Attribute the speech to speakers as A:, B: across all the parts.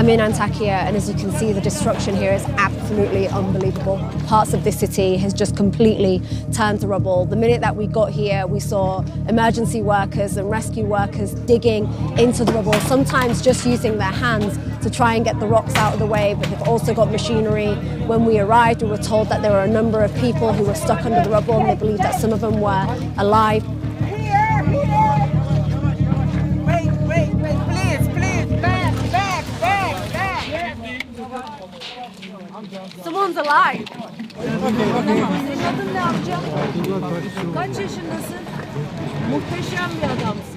A: I'm in Antakya, and as you can see, the destruction here is absolutely unbelievable. Parts of this city has just completely turned to rubble. The minute that we got here, we saw emergency workers and rescue workers digging into the rubble, sometimes just using their hands to try and get the rocks out of the way, but they've also got machinery. When we arrived, we were told that there were a number of people who were stuck under the rubble, and they believed that some of them were alive. Someone's alive.
B: Senin adın ne amcam? Kaç yaşındasın? Muhteşem bir adamsın.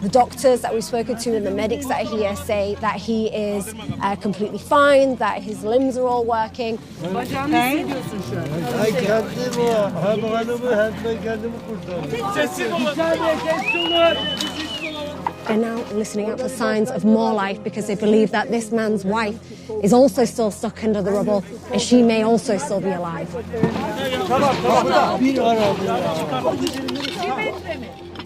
A: The doctors that we've spoken to and the medics that are here say that he is completely fine, that his limbs are all working.
B: Bacağını hissediyorsun şu an.
A: They're now listening out for signs of more life because they believe that this man's wife is also still stuck under the rubble and she may also still be alive.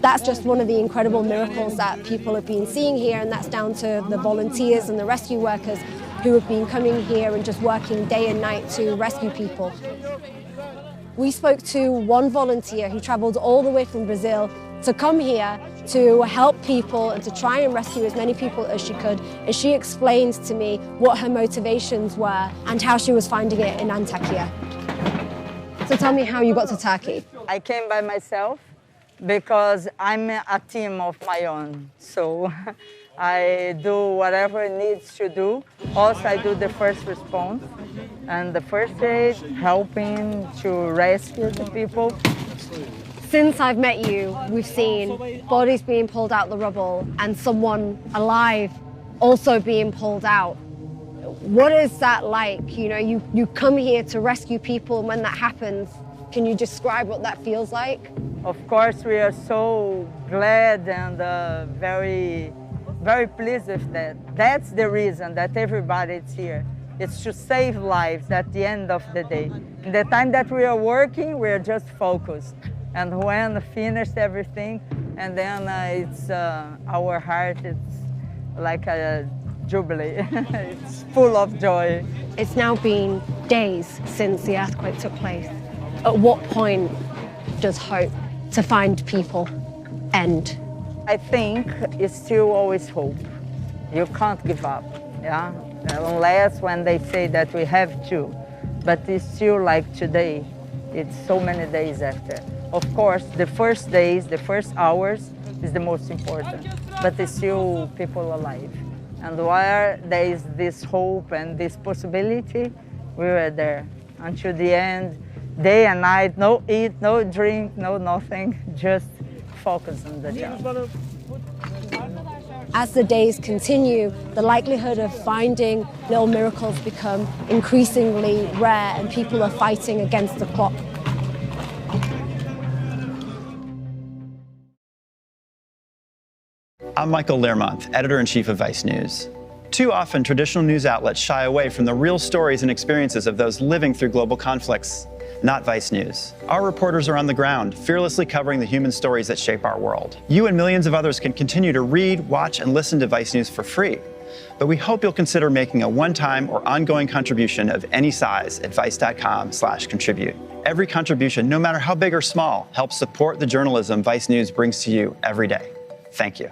A: That's just one of the incredible miracles that people have been seeing here, and that's down to the volunteers and the rescue workers who have been coming here and just working day and night to rescue people. We spoke to one volunteer who traveled all the way from Brazil to come here to help people and to try and rescue as many people as she could. And she explained to me what her motivations were and how she was finding it in Antakya. So tell me how you got to Turkey.
C: I came by myself because I'm a team of my own. So I do whatever it needs to do. Also, I do the first response and the first aid, helping to rescue the people.
A: Since I've met you, we've seen bodies being pulled out the rubble and someone alive also being pulled out. What is that like? You know, you come here to rescue people, and when that happens, can you describe what that feels like?
C: Of course, we are so glad and very, very pleased with that. That's the reason that everybody is here. It's to save lives at the end of the day. In the time that we are working, we are just focused. And when finished everything, and then it's our heart, it's like a jubilee. It's full of joy.
A: It's now been days since the earthquake took place. At what point does hope to find people end?
C: I think it's still always hope. You can't give up, yeah? Unless when they say that we have to. But it's still like today. It's so many days after. Of course, the first days, the first hours is the most important, but there's still people alive. And where there is this hope and this possibility, we were there until the end, day and night, no eat, no drink, no nothing, just focus on the job.
A: As the days continue, the likelihood of finding little miracles become increasingly rare, and people are fighting against the clock.
D: I'm Michael Learmonth, editor-in-chief of Vice News. Too often, traditional news outlets shy away from the real stories and experiences of those living through global conflicts. Not Vice News. Our reporters are on the ground, fearlessly covering the human stories that shape our world. You and millions of others can continue to read, watch, and listen to Vice News for free. But we hope you'll consider making a one-time or ongoing contribution of any size at vice.com/contribute. Every contribution, no matter how big or small, helps support the journalism Vice News brings to you every day. Thank you.